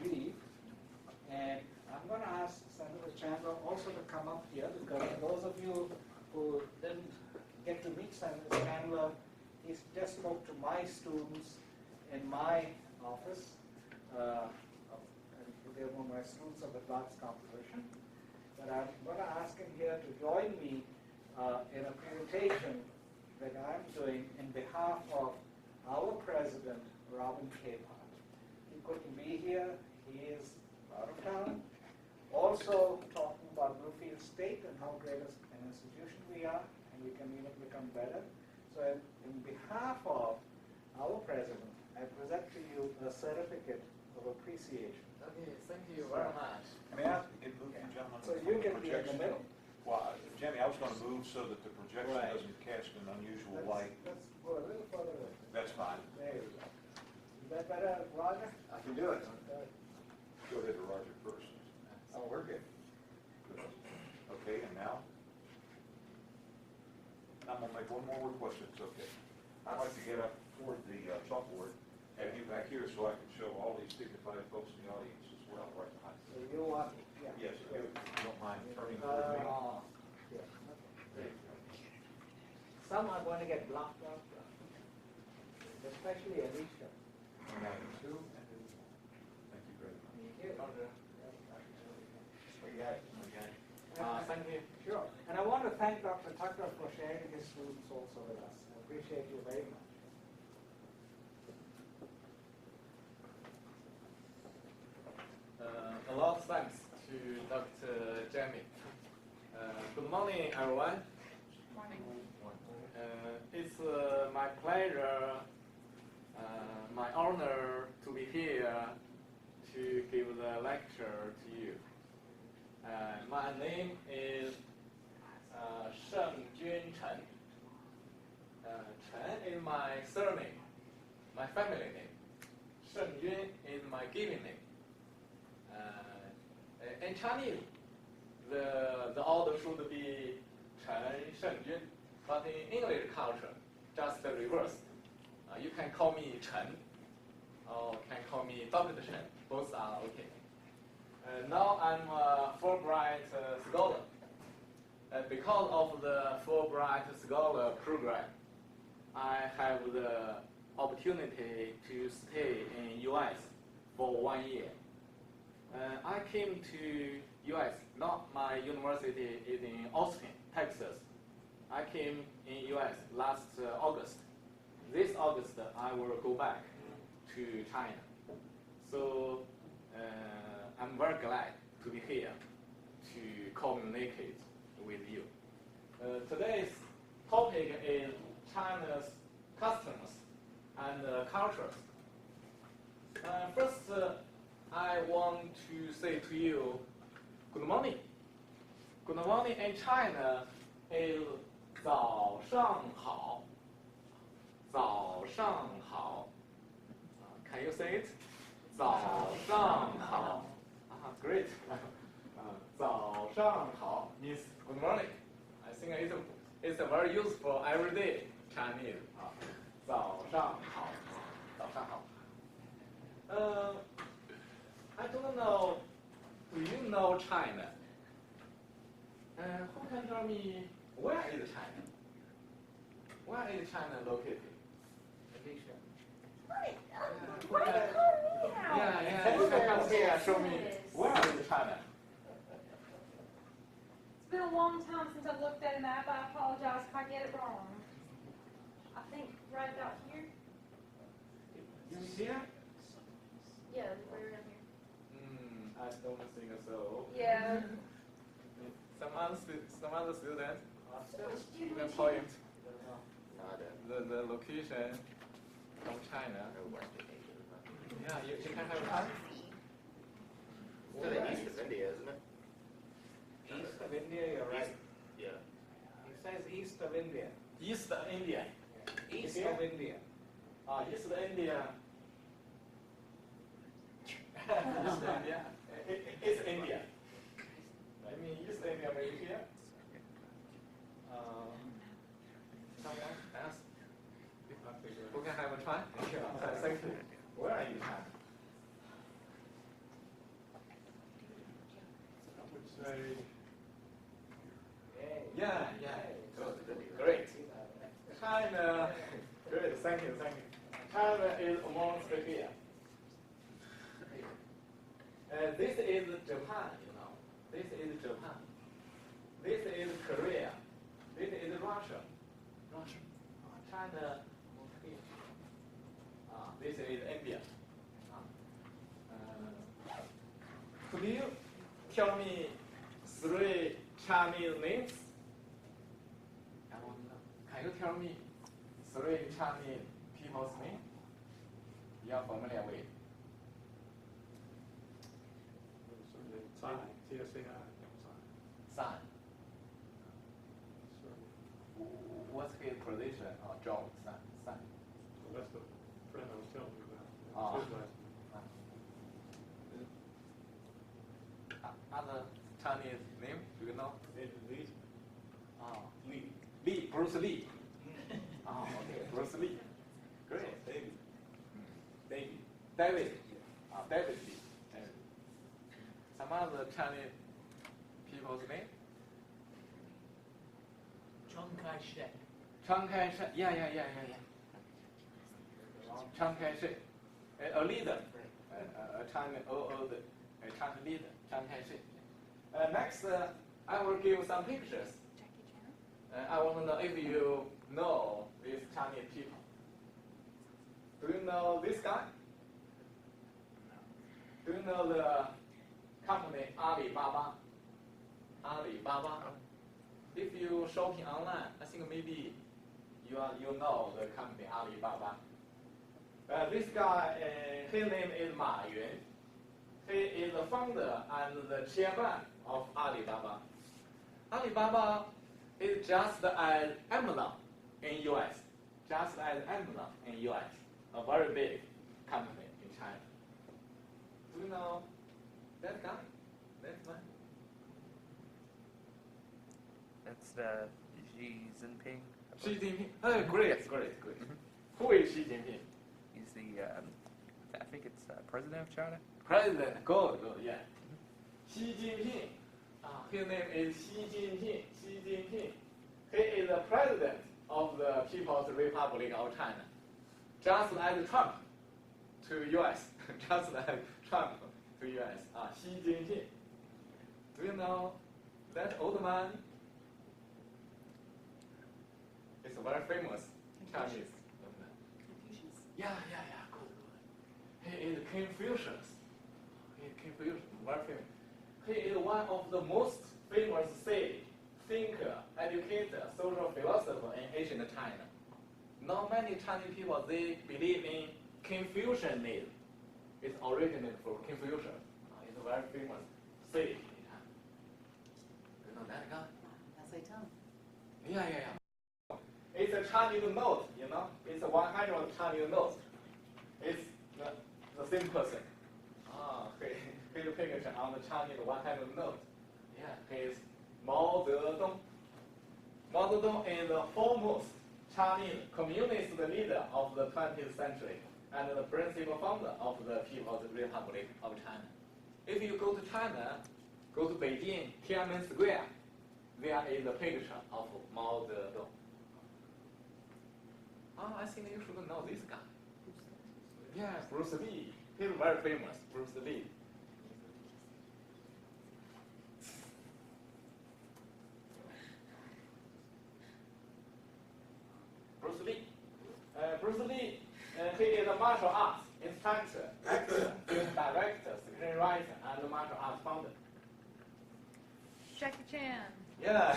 leave. And I'm going to ask Senator Chandler also to come up here, because for those of you who didn't get to meet Senator Chandler, he just spoke to my students in my office. They're one of my students of the class composition. But I'm going to ask him here to join me in a presentation that I'm doing in behalf of our president, Robin Capehart. He couldn't be here. He is out of town. Also talking about Bluefield State and how great an institution we are, and we can even become better. So in behalf of our president, I present to you a certificate of appreciation. Okay, thank you very much. May I move you gentlemen? So you can be in the middle. Well, Jamie, I was going to move so that the projection Right. doesn't cast an unusual light. Let's go a little further away. That's fine. There you go. Is that better, Roger? I can do it. Go ahead to Roger first. Oh, we're good. Okay, and now? I'm going to make one more request if it's okay. I'd like to get up toward the chalkboard, have you back here so I can show all these dignified folks in the audience as well, right behind So you want, yeah. Yes, if you don't mind turning toward me. Yeah, okay. Some are going to get blocked out, especially Alicia. Thank you very much. Thank you. Sure. And I want to thank Dr. Tucker for sharing his students also with us. I appreciate you very much. A lot of thanks to Dr. Jamie. Good morning, everyone. Morning. It's my pleasure, my honor to be here to give the lecture to you. My name is Shengjun Chen. Chen is my surname, my family name. Shengjun is my given name. In Chinese, the order should be Chen Shengjun, but in English culture, just the reverse. You can call me Chen, or can call me Dr. Chen. Both are okay. Now I'm a Fulbright scholar. Because of the Fulbright scholar program, I have the opportunity to stay in U.S. for 1 year. I came to U.S., not my university is in Austin, Texas. I came in U.S. last August. This August, I will go back to China. So I'm very glad to be here to communicate with you. Today's topic is China's customs and cultures. First, I want to say to you, good morning. Good morning in China is 早上好. 早上好. Can you say it? 早上好. Great. 早上好 means good morning. I think it's a very useful everyday Chinese. 早上好. 早上好. I don't know, do you know China? Who can tell me where is China? Where is China located? Alicia. Why do you call me out? Yeah, you can come here and show me where is China. It's been a long time since I've looked at a map. I apologize if I get it wrong. I think right about here. You here? Yeah, right around here. I don't think so. Yeah. Some other student, you can Student. point the location from China. Yeah, you can have time. To the east of India, isn't it? East of India, you're right. Yeah. He says east of India. East India. East Here? of India. East India. East India. It's India. I mean, East India maybe here. Someone else? Who can have a try? Thank you. Where are you from? page. Yeah, good, great. China, good, thank you. China is amongst here. This is Japan, This is Japan. This is Korea. This is Russia. China, here. This is India. Could you tell me 3 Chinese names? I want to know. Can you tell me 3 Chinese people's names you are familiar with? Sign, TSAI. San. What's his position or job? San. So that's the friend I was telling you about. Ah. His last name. Other Chinese name, do you know? Lee. Lee, Bruce Lee. Okay, Bruce Lee. Great. David. David Lee. Some other Chinese people's name? Chiang Kai-shek. Chiang Kai-shek. Yeah. Chiang Kai-shek. A leader. A Chinese leader. Chiang Kai-shek. Next, I will give some pictures. I want to know if you know these Chinese people. Do you know this guy? Do you know the company Alibaba? If you shopping online, I think maybe you know the company Alibaba. This guy, his name is Ma Yun. He is the founder and the chairman of Alibaba. Alibaba is just as Amazon in US. A very big company in China. Do you know that guy? That man? That's Xi Jinping. Xi Jinping. Oh, great. Who is Xi Jinping? He's the, I think it's president of China. President. Good, yeah. Xi Jinping. His name is Xi Jinping. He is the president of the People's Republic of China. Just like Trump to US. Xi Jinping. Do you know that old man? It's a very famous Chinese. Confucius? Yeah, good. He is Confucius. Very famous. He is one of the most famous sage, thinker, educator, social philosopher in ancient China. Not many Chinese people, they believe in Confucianism. It's originated from Confucius. He's a very famous sage in China. You know that guy? That's a tongue. Yeah. It's a Chinese note, It's a 100 Chinese note. It's the same person. His picture on the Chinese 100 note. Yeah, he's Mao Zedong. Mao Zedong is the foremost Chinese communist leader of the 20th century and the principal founder of the People's Republic of China. If you go to China, go to Beijing, Tiananmen Square, there is a picture of Mao Zedong. I think you should know this guy. Yeah, Bruce Lee. He's very famous, Bruce Lee. Bruce Lee, he is a martial arts instructor, actor, film director, screenwriter, and martial arts founder. Jackie Chan. Yeah,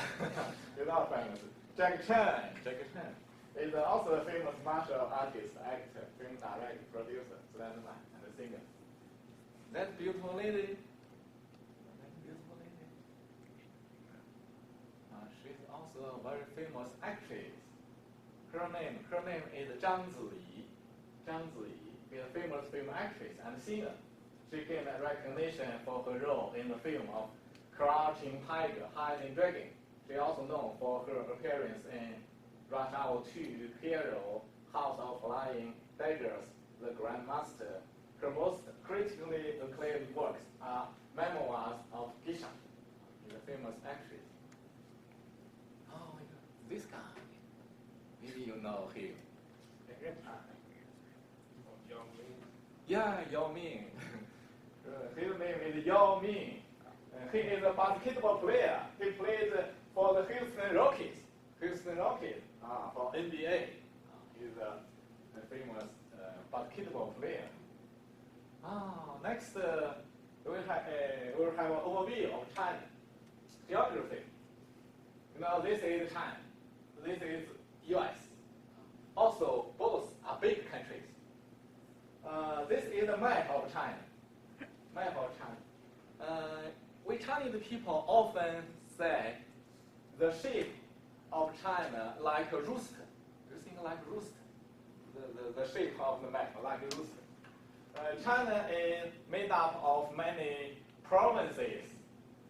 he's not famous. Jackie Chen is also a famous martial artist, actor, film director, producer, stuntman, and a singer. That beautiful lady. She's also a very famous actress. Her name is Zhang Ziyi. Zhang Ziyi is a famous film actress and singer. She gained recognition for her role in the film of Crouching Tiger, Hiding Dragon. She is also known for her appearance in Rush Hour 2, Hero, House of Flying Daggers, The Grandmaster. Her most critically acclaimed works are Memoirs of Geisha. famous actress. Oh my God, this guy. Maybe you know him. Yeah, Yao Ming. His name is Yao Ming. He is a basketball player. He plays for the Houston Rockets. Houston Rockets for NBA. He's a famous basketball player. Next, we'll have an overview of China. Geography. You know, this is China. This is U.S. Also, both are big countries. This is a map of China. Map of China. We Chinese people often say the shape of China like a rooster. You think like a rooster? The shape of the map like a rooster. China is made up of many provinces,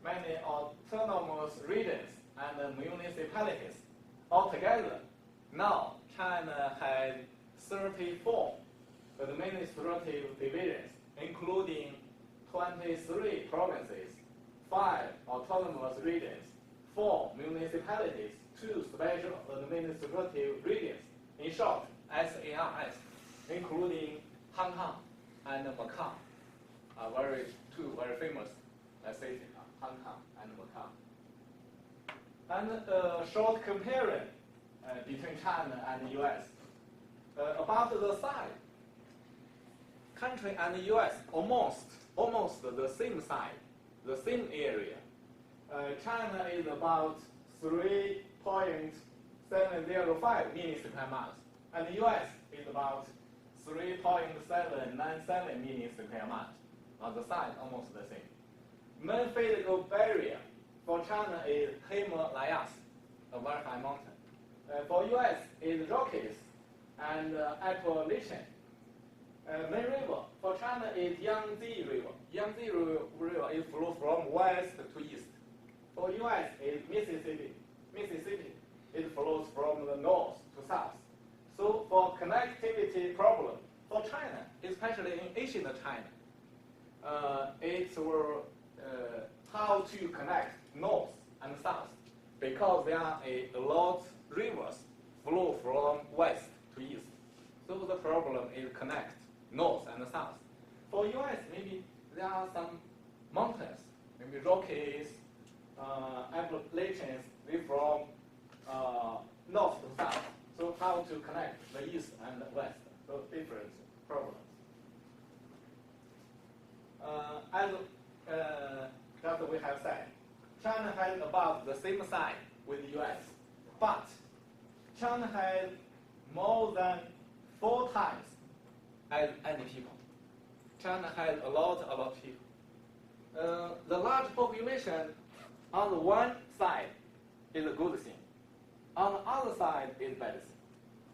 many autonomous regions, and municipalities. Altogether, now China has 34 administrative divisions, including 23 provinces, 5 autonomous regions, 4 municipalities, 2 special administrative regions. In short, SARS, including Hong Kong and Macau, are two very famous cities, Hong Kong and Macau. And a short comparison between China and the US. About the size, country and the US almost the same size, the same area. China is about 3.705 million square miles, and the US is about 3.797 million square miles. The size almost the same. Main physical barrier for China is Himalayas, a very high mountain. For US is Rockies and Appalachian. Main river for China is Yangtze River. Yangtze River is flows from west to east. For US is Mississippi. Mississippi, it flows from the north to south. So for connectivity problem for China, especially in ancient China, it's how to connect north and south, because there are a lot rivers flow from west to east. So the problem is connect north and south. For US, maybe there are some mountains, maybe Rockies, Appalachians, they from north to south. So how to connect the east and the west? So different problems. As just we have said, China has about the same size with the US, but China has more than 4 times as many people. China has a lot of people. The large population on the one side is a good thing. On the other side is bad thing.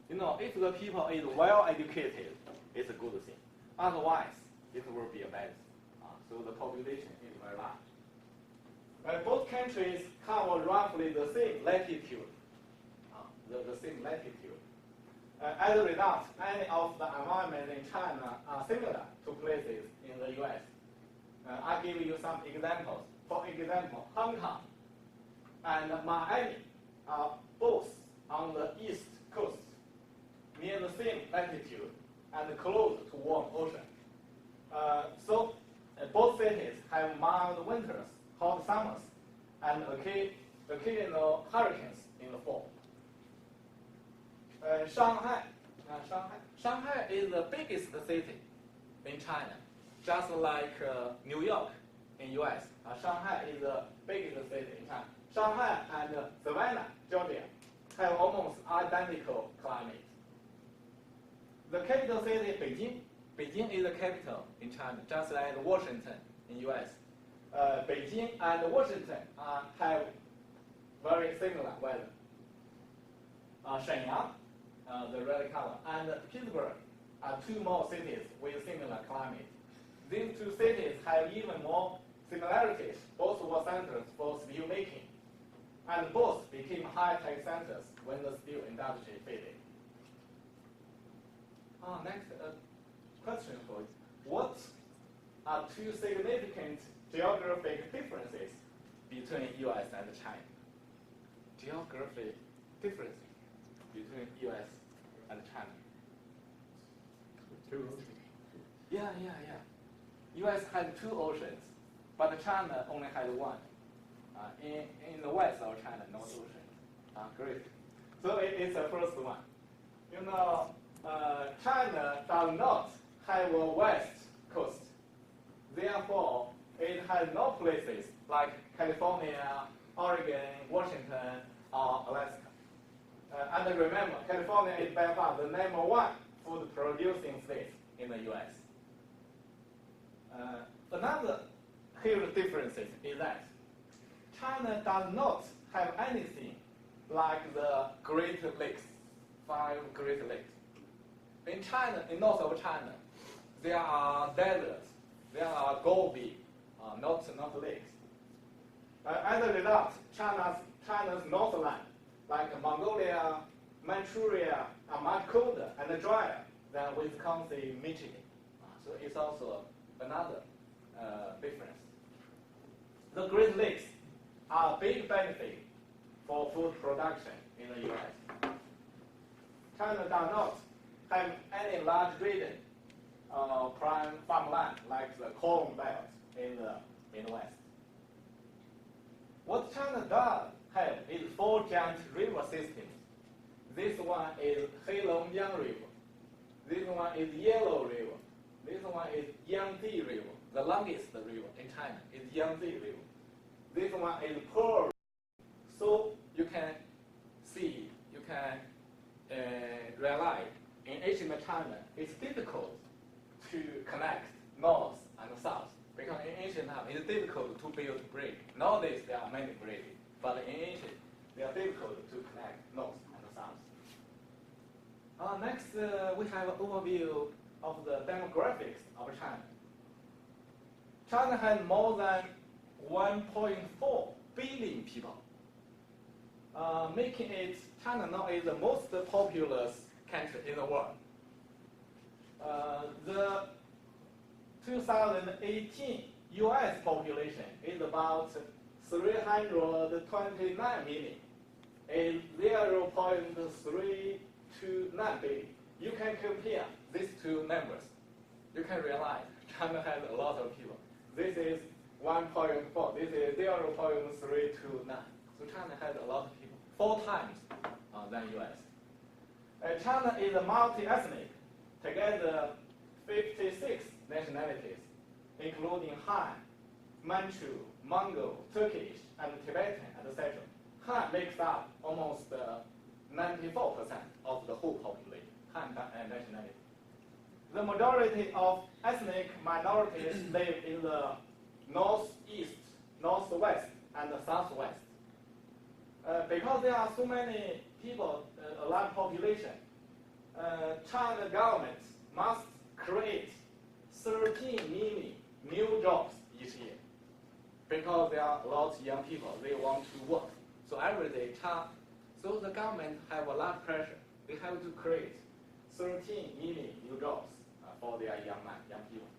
You know, if the people is well educated, it's a good thing. Otherwise, it will be a bad thing. So the population is very large. Both countries cover roughly the same latitude. The same latitude. As a result, many of the environments in China are similar to places in the US. I'll give you some examples. For example, Hong Kong and Miami are both on the east coast, near the same latitude and close to warm ocean. So both cities have mild winters, hot summers, and occasional hurricanes in the fall. Shanghai is the biggest city in China, just like New York in US. Shanghai is the biggest city in China. Shanghai and Savannah, Georgia, have almost identical climate. The capital city, Beijing. Beijing is the capital in China, just like Washington in US. Beijing and Washington have very similar weather. Shenyang, the red color, and Pittsburgh are 2 more cities with similar climate. These 2 cities have even more similarities. Both were centers for steel making, and both became high-tech centers when the steel industry faded. Next question for you. What are 2 significant geographic differences between U.S. and China. Geography differences between U.S. and China. Two oceans. Yeah. U.S. had 2 oceans, but China only had 1. In the west of China, no ocean. Great. So it's the first one. You know, China does not have a west coast. Therefore, it has no places like California, Oregon, Washington, or Alaska. And remember, California is by far the #1 food producing state in the U.S. Another huge difference is that China does not have anything like the Great Lakes, 5 Great Lakes. In China, in north of China, there are deserts, there are gobi, not lakes. As a result, China's northland, like Mongolia, Manchuria, are much colder and drier than Wisconsin, Michigan. So it's also another difference. The Great Lakes are a big benefit for food production in the U.S. China does not have any large region prime farmland like the corn belt in the Midwest. What China does have is 4 giant river systems. This one is Heilongjiang River. This one is Yellow River. This one is Yangtze River. The longest river in China is Yangtze River. This one is Pearl River. So you can see, you can realize in ancient China, it's difficult to connect north and south because in ancient time it's difficult to build bridge. Nowadays there are many bridges, but in ancient they are difficult to connect north and south. Next, we have an overview of the demographics of China. China has more than 1.4 billion people, making it China now is the most populous country in the world. The 2018 U.S. population is about 329 million, is 0.329 billion. You can compare these 2 numbers. You can realize China has a lot of people. This is 1.4, this is 0.329. So China has a lot of people, 4 times than U.S. China is a multi-ethnic, together 56 nationalities, including Han, Manchu, Mongol, Turkish, and Tibetan, etc. Han makes up almost 94% of the whole population, Han nationality. The majority of ethnic minorities live in the northeast, northwest, and the southwest. Because there are so many people, a large population, China government must create 13 million new jobs each year. Because there are a lot of young people, they want to work. So every day, so the government have a lot of pressure. They have to create 13 million new jobs for their young people.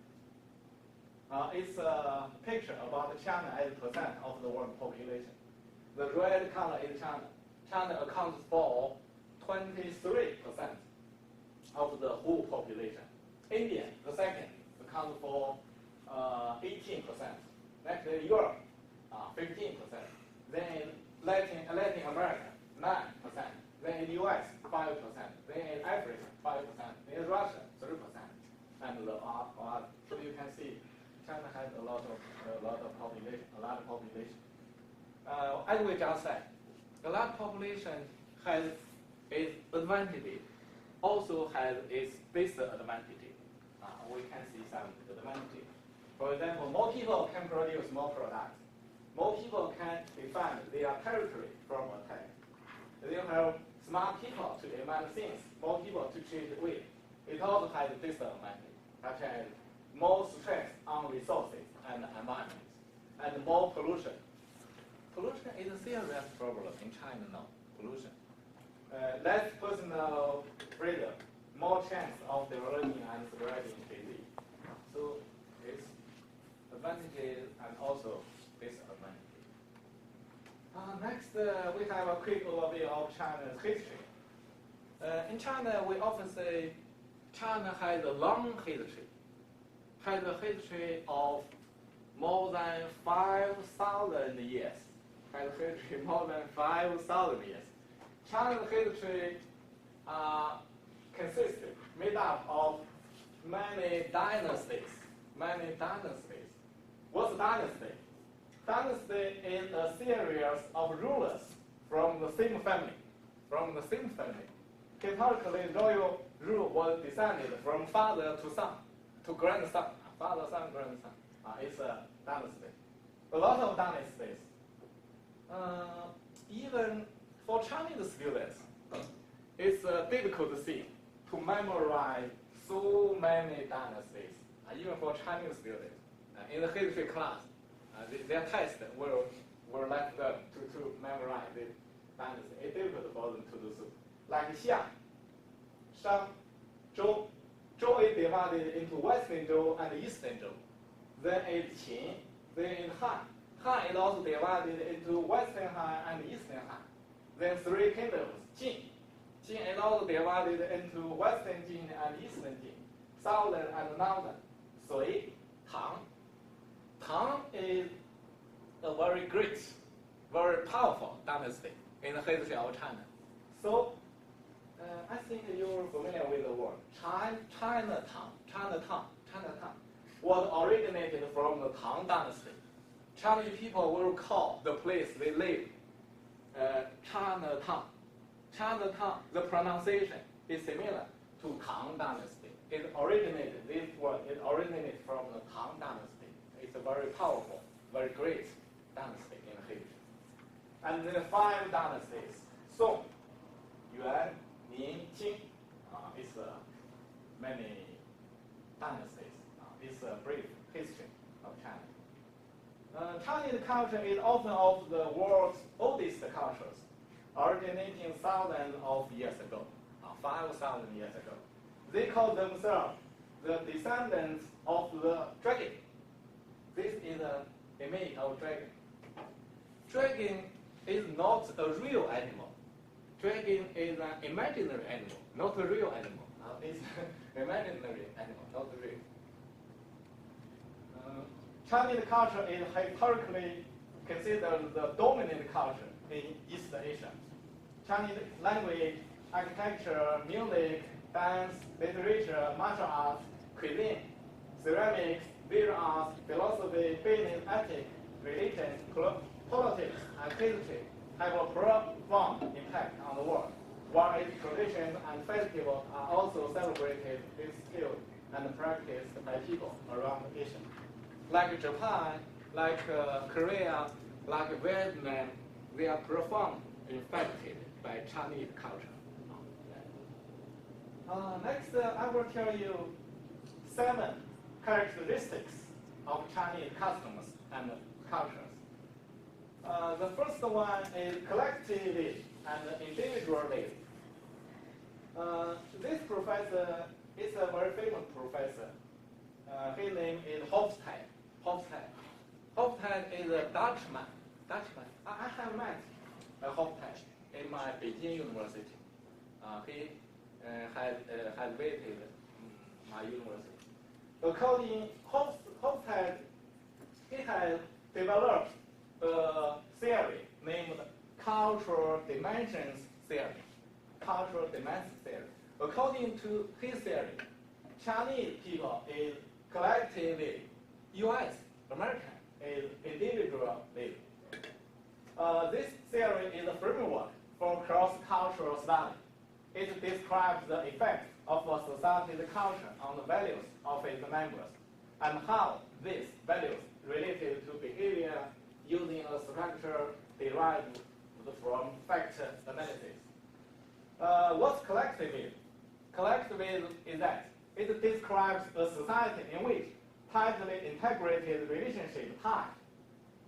It's a picture about China as a percent of the world population. The red color is China. China accounts for 23% of the whole population. India, the second, accounts for 18%. Next is Europe, 15%. Then Latin America, 9%. Then in US, 5%. Then in Africa, 5%. Then in Russia, 3%. And the so you can see, China has a lot of population, a large population. As we just said, a large population has its advantages, also has its disadvantages. We can see some advantages. For example, more people can produce more products. More people can defend their territory from attack. They have smart people to invent things, more people to change the way. It also has disadvantages, such as more stress on resources and environment, and more pollution. Pollution is a serious problem in China now, pollution. Less personal freedom, more chance of developing and spreading disease. So it's advantages and also disadvantages. we have a quick overview of China's history. In China, we often say China has a long history, has a history of more than 5,000 years. Has a history more than 5,000 years. China's history consisted, made up of many dynasties. What's dynasty? Dynasty is a series of rulers from the same family. Historically, royal rule was descended from father to son, to grandson. Father, son, grandson. It's a dynasty. A lot of dynasties. Even for Chinese students, it's difficult to see, to memorize so many dynasties. Even for Chinese students. In the history class, their test will let them to memorize the dynasty. It's difficult for them to do so. Like Xia, Shang, Zhou. Zhou is divided into Western Zhou and Eastern Zhou. Then it's Qin, then it's Han. Han is also divided into Western Han and Eastern Han. Then three kingdoms, Jin. Jin is also divided into Western Jin and Eastern Jin, Southern and Northern. Sui, Tang. Tang is a very great, very powerful dynasty in the history of China. So, I think you're familiar with the word Chinatown was originated from the Tang dynasty. Chinese people will call the place they live Chinatown. Chinatown, the pronunciation is similar to Tang dynasty. This word originated from the Tang dynasty. It's a very powerful, very great dynasty in history. And the 5 dynasties, Song, Yuan, Ming, Qing, it's many dynasties. It's a brief history of China. Chinese culture is often of the world's oldest cultures, originating thousands of years ago, 5,000 years ago. They call themselves the descendants of the dragon. This is an image of dragon. Dragon is not a real animal. Dragon is an imaginary animal, not a real animal. It's an imaginary animal, not real. Chinese culture is historically considered the dominant culture in East Asia. Chinese language, architecture, music, dance, literature, martial arts, cuisine, ceramics, visual arts, philosophy, business, ethics, religion, politics, and history have a profound impact on the world, while its traditions and festivals are also celebrated with skill and practiced by people around Asia. Like Japan, like Korea, like Vietnam, they are profoundly affected by Chinese culture. Next, I will tell you 7 characteristics of Chinese customs and cultures. The first one is collectivism and individualism. This professor is a very famous professor. His name is Hofstad. Hofstad is a Dutchman. I have met Hofstad in my Beijing University. He has visited my university. According to Hofstad, he has developed a theory named cultural dimensions theory. According to his theory, Chinese people is collectively, U.S., American is individualism. This theory is a framework for cross-cultural study. It describes the effect of a society's culture on the values of its members and how these values related to behavior using a structure derived from fact analysis. What's collectivism? Collectivism is that it describes a society in which tightly integrated relationships tie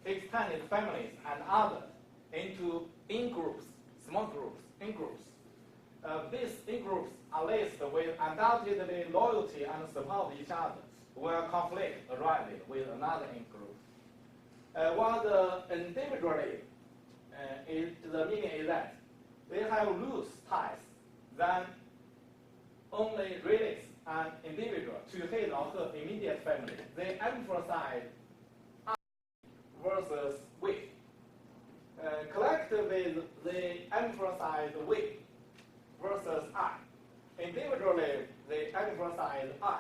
extended families and others into in-groups, small groups, in-groups. These in-groups are laced with undoubtedly loyalty and support each other, where conflict arises with another in-group. While the individualism the meaning is that they have loose ties than only relatives and individual to his or her immediate family. They emphasize I versus we. Collectively, they emphasize we versus I. Individually, they emphasize I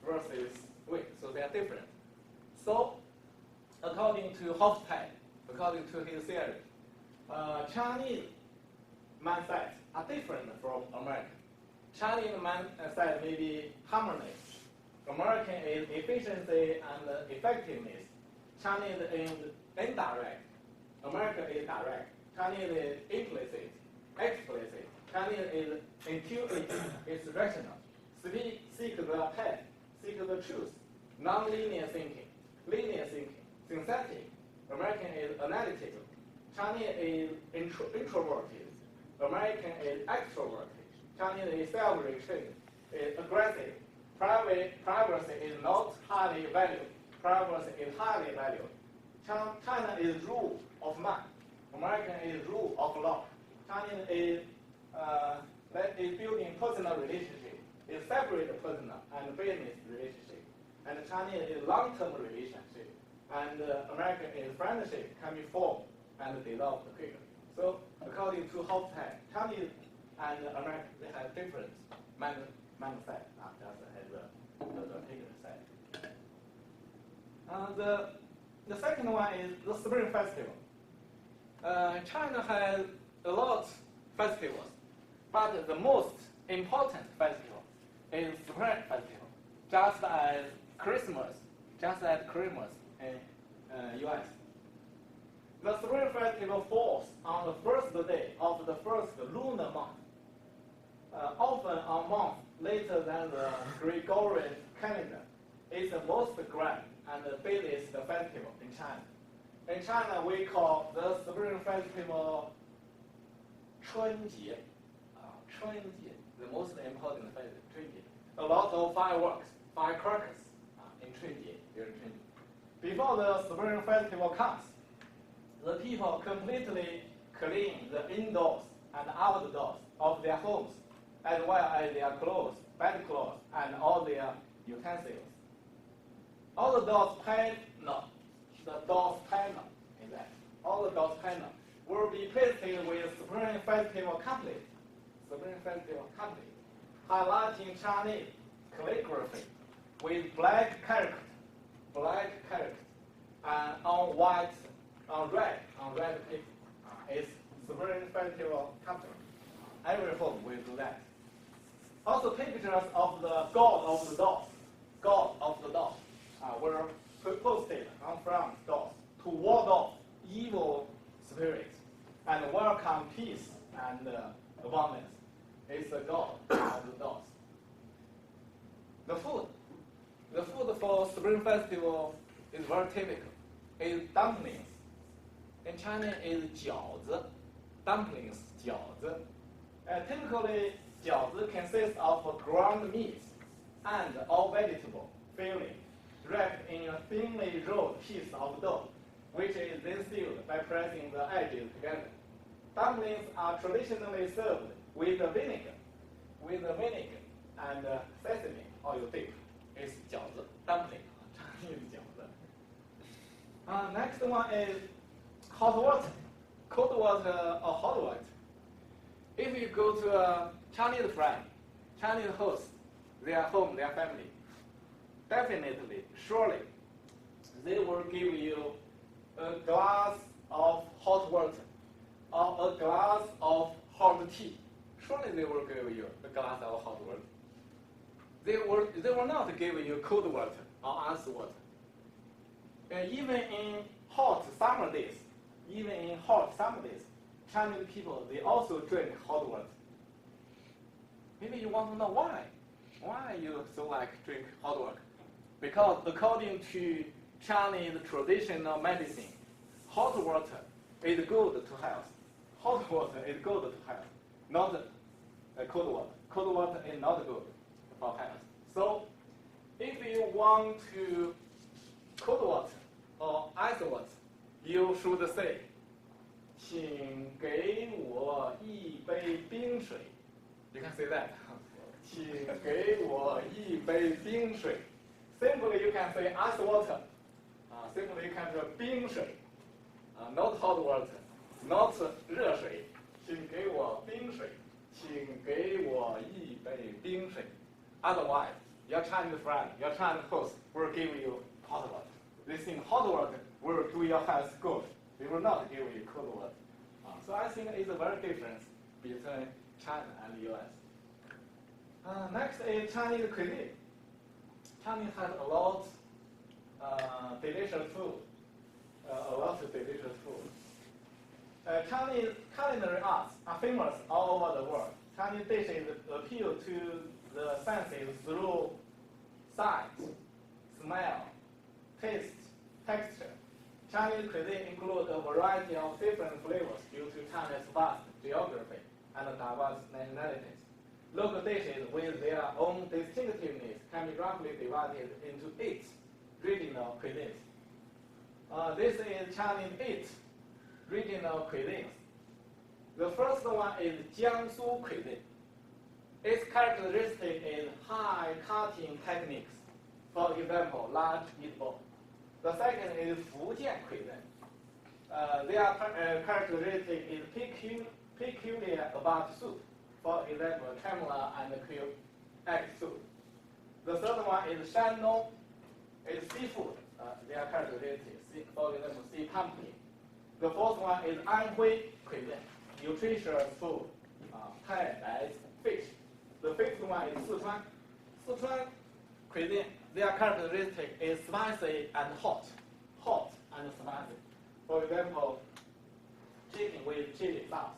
versus we. So they are different. So, according to Hofstadter, according to his theory, Chinese mindset are different from American. Chinese mindset may be harmony. American is efficiency and effectiveness. Chinese is indirect. American is direct. Chinese is implicit, explicit. Chinese is intuitive, it's rational. Seek the path, seek the truth. Non-linear thinking, linear thinking, synthetic. American is analytical. Chinese is introverted. American is extroverted. Chinese is self-restrained, is aggressive. Privacy is not highly valued. Privacy is highly valued. China is rule of man. American is rule of law. China is building personal relationship. Is separate personal and business relationship. And China is long-term relationship. And American is friendship can be formed and developed quickly. So according to Hofstadter, Chinese and American, they have different mindset, not just as the Hegel said. The second one is the Spring Festival. China has a lot of festivals, but the most important festival is Spring Festival, just as Christmas in U.S. The Spring Festival falls on the first day of the first lunar month, often a month later than the Gregorian calendar. It's the most grand and the busiest festival in China. In China, we call the Spring Festival 春节, 春节, the most important festival, 春节. A lot of fireworks, firecrackers in 春节, during 春节. Before the Spring Festival comes, the people completely clean the indoors and outdoors of their homes, as well as their clothes, bedclothes, and all their utensils. All the doors panel, the doors panel, is that? All the doors panel will be pasted with Spring Festival complete. Spring Festival complete, highlighting Chinese calligraphy with black character, and on red paper. It's Spring Festival complete. Every home will do that. Also, pictures of the god of the doors, were posted on front doors to ward off evil spirits and welcome peace and abundance. It's the god of the doors. The food for Spring Festival is very typical. It's dumplings. In China, it's 饺子. Dumplings, 饺子. Typically, 饺子 consists of ground meat and all vegetable filling, wrapped in a thinly rolled piece of dough, which is then sealed by pressing the edges together. Dumplings are traditionally served with vinegar and sesame oil dip. It's 饺子, dumpling, Chinese 饺子. Next one is hot water, cold water or hot water. If you go to a Chinese friend, Chinese host, their home, their family, definitely, surely, they will give you a glass of hot water or a glass of hot tea. Surely they will give you a glass of hot water. They will not give you cold water or ice water. Even in hot summer days, Chinese people, they also drink hot water. Maybe you want to know why. Why you so like drink hot water? Because according to Chinese traditional medicine, hot water is good to health. Hot water is good to health, not cold water. Cold water is not good for health. So, if you want to cold water or ice water, you should say 提请给我一杯冰水。You can say that. 请给我一杯冰水。Simply you can say ice water. Simply you can say 冰水。Not hot water, not 热水。请给我冰水。请给我一杯冰水。Otherwise, your Chinese friend, your Chinese host will give you hot water. They think hot water will do your health good. They will not give you cold water. So I think it's a very difference between China and the US. Next is Chinese cuisine. China has a lot delicious food. Chinese culinary arts are famous all over the world. Chinese dishes appeal to the senses through sight, smell, taste, texture. Chinese cuisine includes a variety of different flavors due to China's vast geography and diverse nationalities. Local dishes with their own distinctiveness can be roughly divided into 8 regional cuisines. This is Chinese 8 regional cuisines. The first one is Jiangsu cuisine. Its characteristic is high cutting techniques, for example, large meatball. The second is Fujian cuisine. Their characteristic is peculiar about soup, for example, tremolo and egg soup. The third one is Shandong. It's seafood. Their characteristics, for example, sea pumpkin. The fourth one is Anhui cuisine, nutritious food, rice, fish. The fifth one is Sichuan. Sichuan cuisine, their characteristic is spicy and hot and spicy. For example, chicken with chili sauce.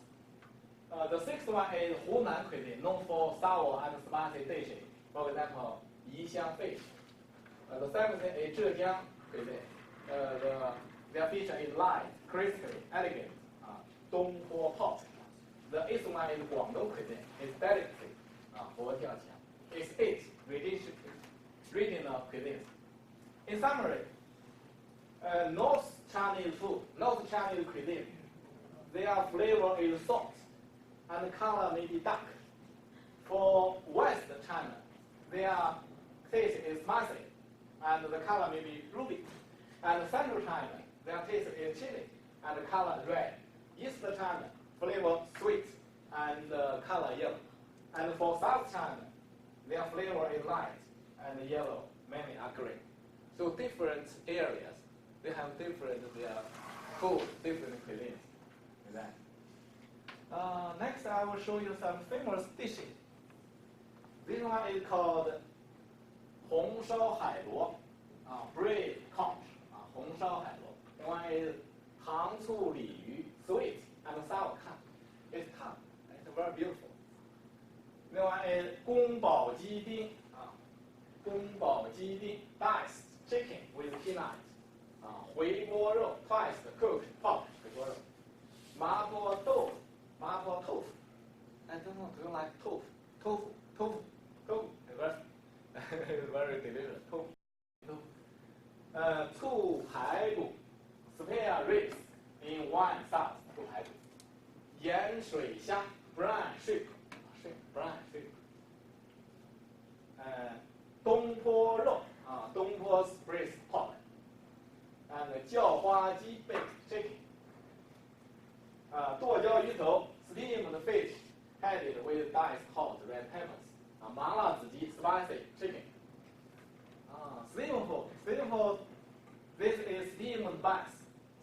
The sixth one is Hunan cuisine, known for sour and spicy dishes. For example, Yixiang fish. The seventh is Zhejiang cuisine. Their feature is light, crispy, elegant. Donghuo pot. The eighth one is Guangdong cuisine. It's delicacy. It's 8 regional cuisines. In summary, North Chinese food, North Chinese cuisine, their flavor is salt and color may be dark. For West China, their taste is spicy and the color may be ruby. And Central China, their taste is chili and the color red. East China, flavor sweet and color yellow. And for South China, their flavor is light and yellow, many are green. So different areas, they have different their food, different cuisines. Next, I will show you some famous dishes. This one is called Hong Shao Hai Luo, braised conch, Hong Shao Hai Luo. The one is Tang Cu Li Yu, sweet and sour cut. It's tough, it's very beautiful. The one is Gong Bao Ji Ding, Gong Bao Ji Ding, diced chicken with peanuts. Hui Bo Rou, twice cooked pork, Ma Po Tofu, Ma Po Tofu. I don't know, do you like tofu? Tofu. It's very delicious. Tofu. Cu Pai Bu, spare ribs in wine sauce. Cu Pai Bu. Yan Shui Xia, brine shrimp. Brine shrimp. Dong Po Rou, Dong Po braised pork. And Jiao Hua Ji baked chicken. Duo Jiao Yu Tou, steamed fish, headed with diced hot red peppers. Ma La Zi Ji, spicy chicken. Steamed food. This is steamed buns.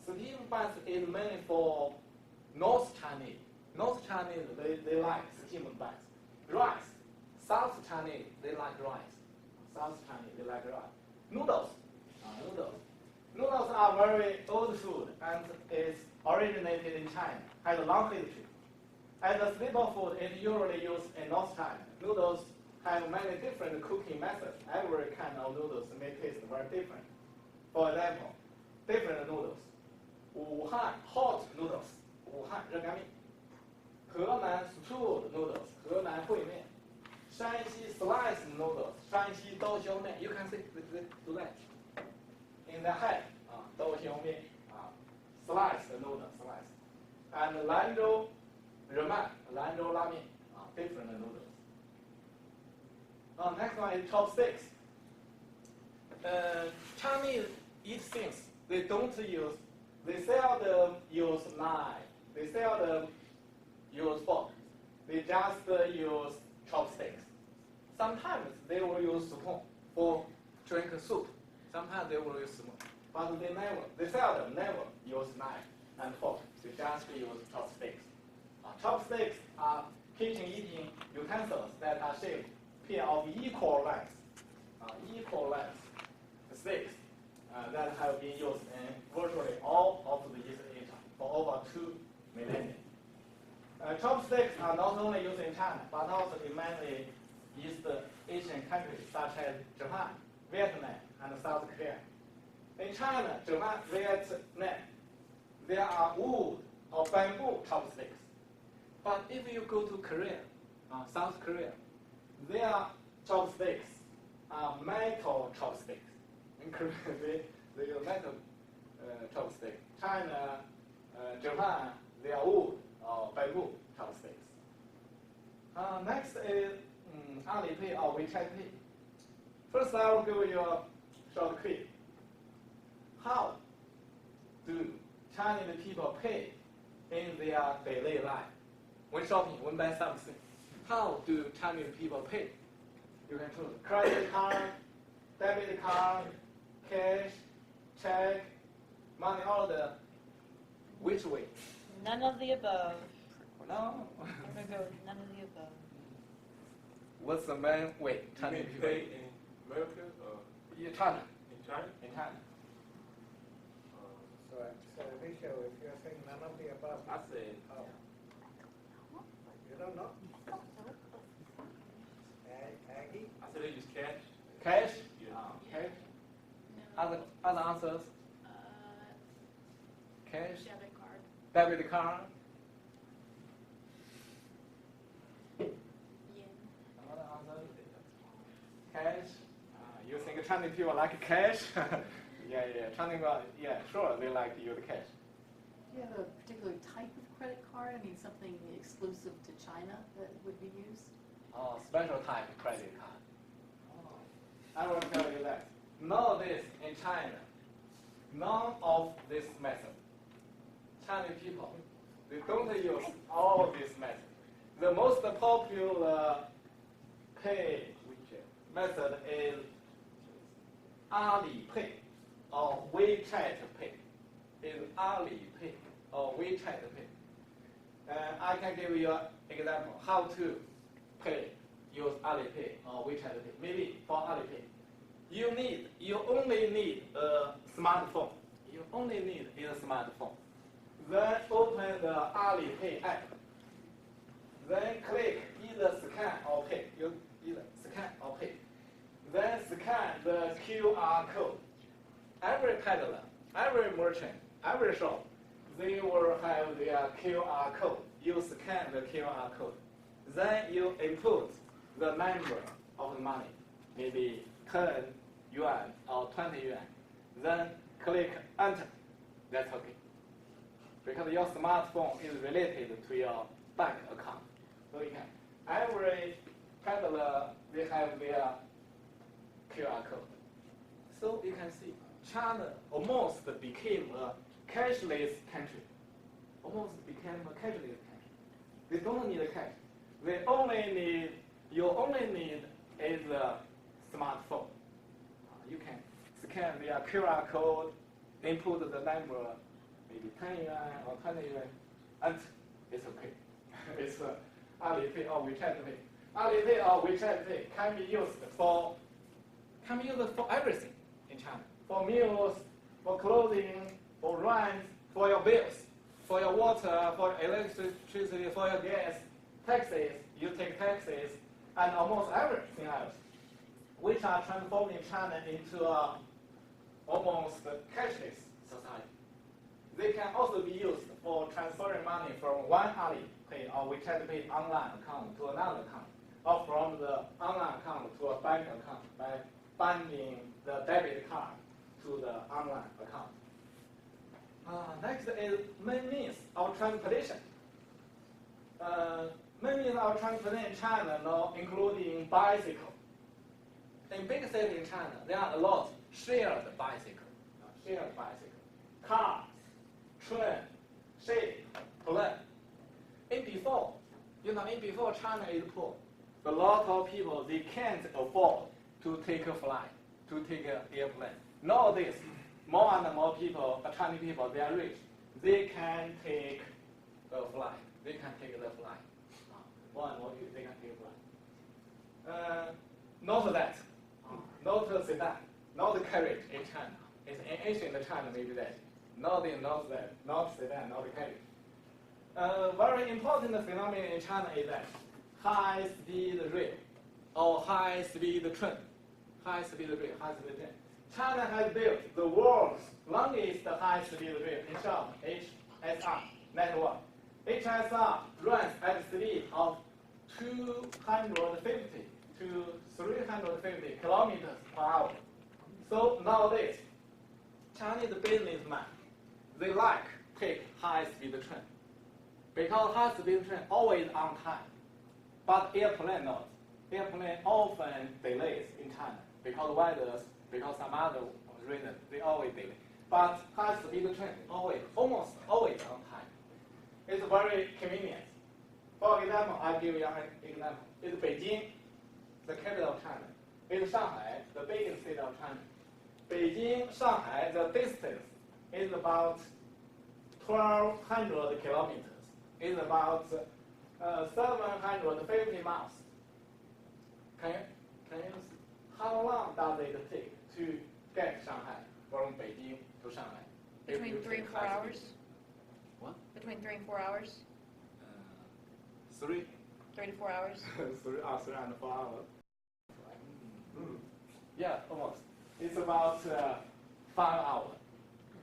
Steamed buns is mainly for North Chinese. North Chinese, they like steamed buns. Rice. South Chinese, they like rice. South Chinese, they like rice. Noodles. Noodles are very old food and is originated in China, has a long history. As a staple food, it usually used in North China. Noodles have many different cooking methods. Every kind of noodles may taste very different. For example, different noodles. Wuhan hot noodles, Wuhan 热干面。河南 stewed noodles, 河南烩面。山西 sliced noodles, 山西刀削面。You can see do that. In the head, 刀削面, sliced noodles, sliced. and Lanzhou Renman, Lanzhou Ramen, different noodles. Next one is chopsticks. Chinese eat things. They don't use. They seldom use knife. They seldom use fork. They just use chopsticks. Sometimes they will use spoon for drink soup. Sometimes they will use spoon, but they seldom never use knife and fork. They just use chopsticks. Chopsticks are kitchen eating utensils that are shaped pair of equal length sticks that have been used in virtually all of the East Asia for over 2 millennia. Chopsticks are not only used in China, but also in many East Asian countries such as Japan, Vietnam, and South Korea. In China, Japan, Vietnam, there are wood or bamboo chopsticks. But if you go to Korea, South Korea, their chopsticks are metal chopsticks. In Korea, they use metal chopsticks. China, Japan, they are wood or bamboo chopsticks. Next is Alipay or WeChat Pay. First, I will give you a short quiz. How do Chinese people pay in their daily life? When shopping, when buying something, how do Chinese people pay? You can choose credit card, debit card, cash, check, money order. Which way? None of the above. No. I'm going to go with none of the above. What's the main way Chinese people pay in America or in China? in China? In China. So Alicia, if you're saying none of the above, I said, you don't know? Aggie? I said they use cash. Cash? Yeah. Cash? No. Other answers? Cash? Debit card. Debit card? Yen. Another answer? Cash? You think Chinese people like cash? Yeah. Chinese people, yeah, sure, they like to use cash. Do you have a particular type of credit card? I mean, something exclusive to China that would be used? Special type of credit card. I will tell you that. Nowadays in China, none of this method. Chinese people, they don't use all of this method. The most popular pay method is Alipay or WeChat Pay. Is Alipay or WeChat Pay. I can give you an example how to pay, use Alipay or WeChat Pay. Maybe for Alipay, you only need a smartphone. You only need a smartphone. Then open the Alipay app. Then click either scan or pay. You either scan or pay. Then scan the QR code. Every peddler, every merchant, every shop, they will have their QR code. You scan the QR code. Then you input the number of the money, maybe 10 yuan or 20 yuan. Then click enter. That's okay. Because your smartphone is related to your bank account. So you can, every peddler, they have their QR code. So you can see China almost became a cashless country. Almost became a cashless country. They don't need cash. You only need is a smartphone. You can scan their QR code, input the number, maybe 10 yuan or 20 yuan, and it's okay. It's Alipay or WeChat Pay. Alipay or WeChat Pay can be used for everything in China. For meals, for clothing, for rent, for your bills, for your water, for your electricity, for your gas, taxes, you take taxes, and almost everything else, which are transforming China into a almost cashless society. They can also be used for transferring money from one Alipay or WeChat Pay online account to another account, or from the online account to a bank account by binding the debit card to the online account. Next is main means of transportation. Main means of transportation in China now including bicycle. In big cities in China, there are a lot shared bicycle, cars, train, ship, plane. In before, China is poor. A lot of people, they can't afford to take a flight, to take an airplane. Nowadays, more and more people, Chinese people, they are rich. They can take a flight. They can take the flight. More and more people, they can take a flight. Not that. Not a sedan. Not a carriage in China. It's in ancient China, maybe that. Not that. Not sedan, not a carriage. Very important phenomenon in China is that high-speed rail or high-speed train. High-speed rail, high-speed train. China has built the world's longest high-speed rail in short, HSR network. HSR runs at a speed of 250 to 350 kilometers per hour. So nowadays, Chinese businessmen, they like take high-speed train. Because high-speed train always on time. But airplane not. Airplane often delays in China because weather, because some other reason, they always delay. But high-speed train almost always on time. It's very convenient. For example, I give you an example. It's Beijing, the capital of China. It's Shanghai, the biggest city of China. Beijing, Shanghai, the distance is about 1,200 kilometers. It's about 750 miles. Can you see? How long does it take to get Shanghai from Beijing to Shanghai? Between 3 and 4 hours? What? Between 3 and 4 hours? 3 3 to 4 hours? 3 and 4 hours. Yeah, almost. It's about 5 hours.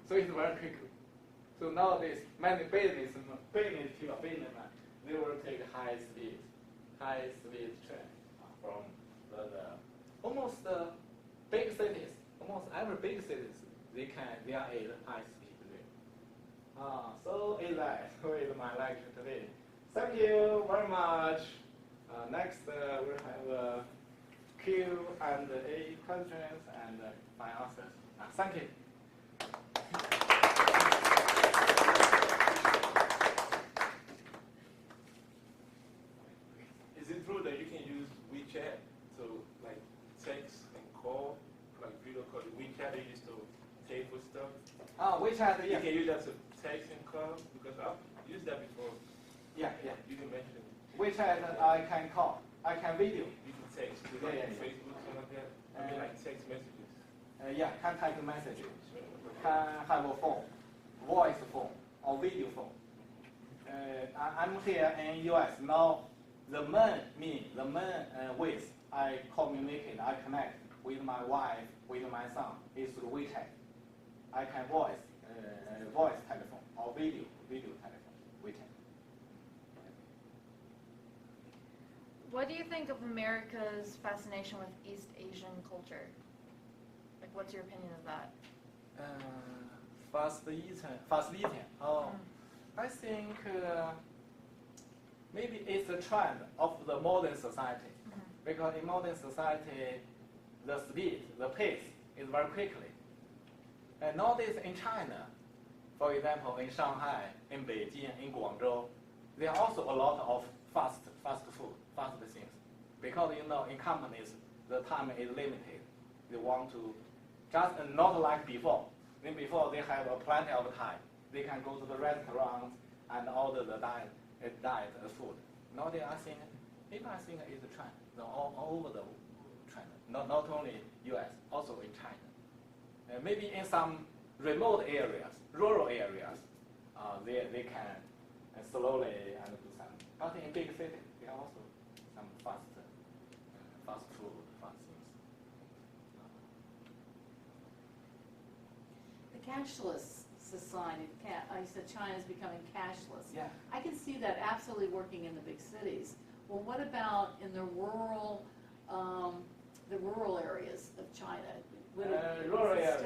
So it's very quick. So nowadays, many businessmen, they will take high-speed train from almost big cities. Almost every big cities, they are a high-speed rail. So is that. So is my lecture today. Thank you very much. Next, we'll have Q&A questions and my answers. Thank you. Is it true that you can use WeChat to like text and call, like video call? WeChat they used to pay for stuff. WeChat, You yeah. can use that to text and call because I've used that before. Yeah. You can mention it. WeChat, I can call. I can video. You can text to like Facebook something like that. I mean like text messages. Yeah, can type messages. Can have a phone, voice phone or video phone. I'm here in US now. The main ways I communicate, I connect with my wife, with my son is through WeChat. I can voice telephone or video telephone, WeChat. What do you think of America's fascination with East Asian culture? Like, what's your opinion of that? Fast eating. Oh, I think maybe it's a trend of the modern society. Because in modern society, the speed, the pace is very quickly. And nowadays in China, for example, in Shanghai, in Beijing, in Guangzhou, there are also a lot of fast food, fast things. Because in companies, the time is limited. They want to just not like before. Then before they have plenty of time. They can go to the restaurant and order the diet food. Nowadays, I think it's a trend. All over the China, not only U.S., also in China. Maybe in some remote areas, rural areas, they can slowly and do something. But in big cities, there are also some fast food, fast things. The cashless society, you said China is becoming cashless. Yeah. I can see that absolutely working in the big cities. Well, what about in the rural areas of China? Rural areas.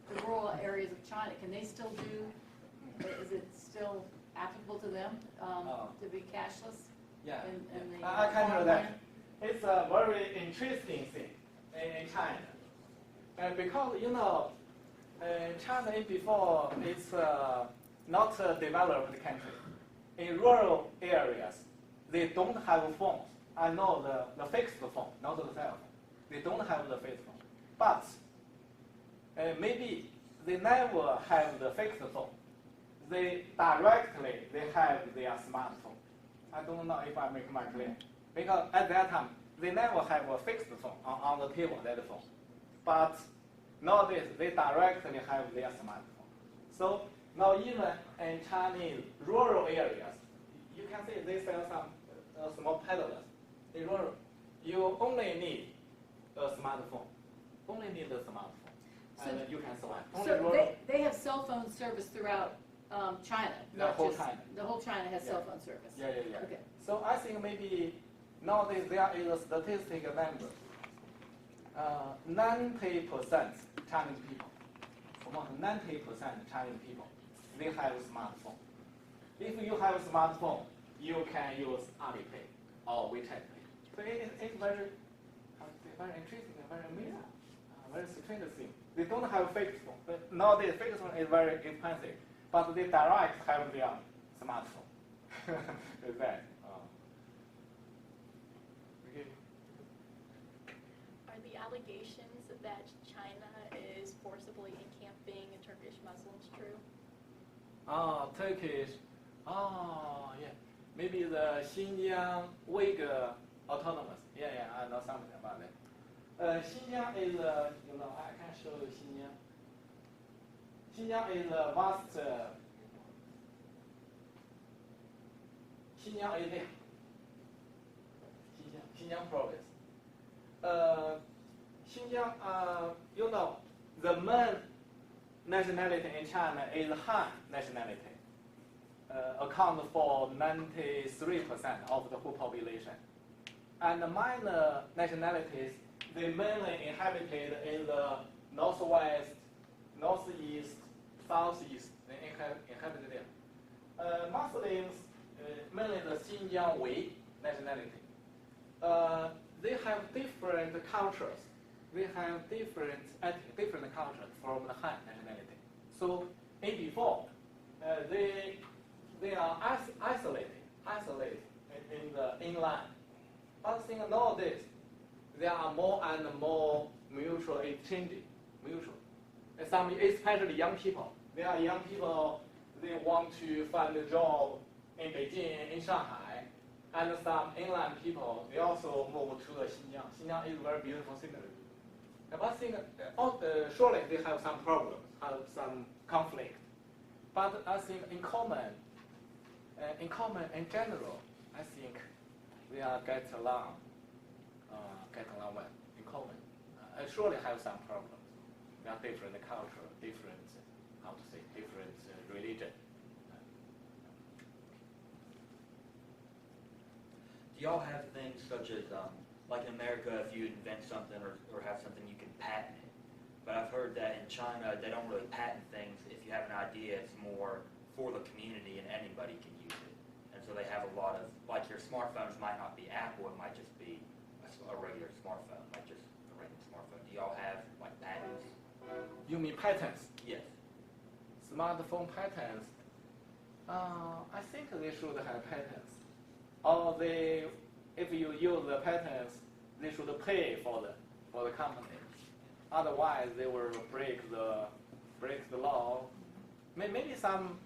The rural areas of China, can they still do, is it still applicable to them to be cashless? Yeah, in the, I can tell that. farmland? It's a very interesting thing in China. Because, you know, China before it's not a developed country. In rural areas, they don't have phones. I know the fixed phone, not the cell phone. They don't have the fixed phone. But maybe they never have the fixed phone. They have their smartphone. I don't know if I make my clear. Because at that time, they never have a fixed phone on the table, that phone. But nowadays, they directly have their smartphone. So now even in Chinese rural areas, you can see they sell some small peddlers. In rural, you only need a smartphone. Only need a smartphone. So- And you can survive. Only So rural. they have cell phone service throughout China? The not whole just- China. The whole China has Yeah. cell phone service? Yeah. Okay. So I think maybe nowadays there is a statistical number. 90% Chinese people, almost 90% Chinese people, they have a smartphone. If you have a smartphone, you can use Alipay or WeChat Pay. So it's very, very interesting, very amazing, very strange thing. They don't have fixed phone. But nowadays, fixed phone is very expensive, but they direct have their smartphone. Is that? Okay. Are the allegations that China is forcibly encamping Turkish Muslims true? Turkish. Yeah. Maybe the Xinjiang Uyghur autonomous. Yeah, I know something about it. Xinjiang is, I can show you Xinjiang. Xinjiang is a vast, Xinjiang area. Xinjiang province. Xinjiang, the main nationality in China is Han nationality. Account for 93% of the whole population. And the minor nationalities, they mainly inhabited in the northwest, northeast, southeast, they inhabited there. Muslims, mainly the Xinjiang Wei nationality. They have different cultures. They have different cultures from the Han nationality. So in before, they are isolated in the inland. But I think nowadays, there are more and more mutual exchanging, Some, especially young people. There are young people, they want to find a job in Beijing, in Shanghai, and some inland people, they also move to the Xinjiang. Xinjiang is a very beautiful scenery. But I think, surely they have some problems, have some conflict. But I think in common, in general, I think we are get along well. In common, surely have some problems. There are different culture, different religion. Do y'all have things such as, like in America, if you invent something or have something, you can patent it? But I've heard that in China, they don't really patent things. If you have an idea, it's more for the community and anybody can use it. And so they have a lot of, like your smartphones might not be Apple, it might just be a regular smartphone, like just a regular smartphone. Do y'all have like patents? You mean patents? Yes. Smartphone patents? I think they should have patents. Or if you use the patents, they should pay for the company. Otherwise, they will break the law. Maybe some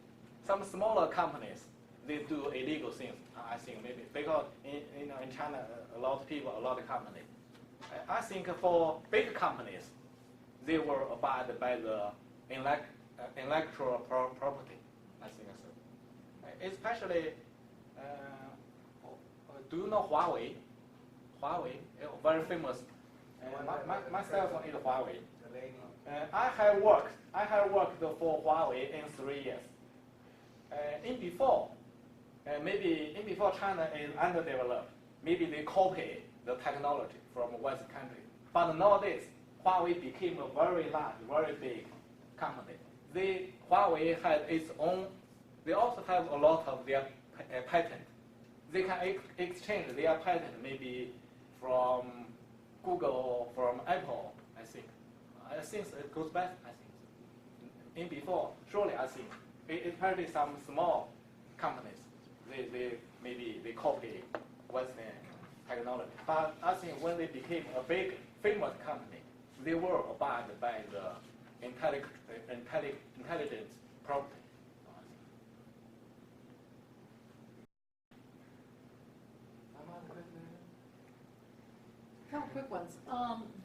smaller companies, they do illegal things. I think maybe because in China, a lot of people, a lot of companies. I think for big companies, they will abide by the intellectual property. I think so. Especially, do you know Huawei? Huawei, very famous. My cell phone is Huawei. I have worked for Huawei in 3 years. Maybe in before China is underdeveloped, maybe they copy the technology from Western countries. But nowadays, Huawei became a very large, very big company. Huawei had its own. They also have a lot of their patent. They can exchange their patent maybe from Google, from Apple, I think. Since it goes back, I think. In before, surely I think. It's probably some small companies. They copy Western technology. But I think when they became a big, famous company, they were abided by the intelligent property. Couple quick ones.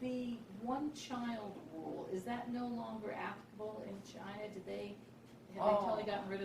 The one-child rule, is that no longer applicable in China? Have they totally gotten rid of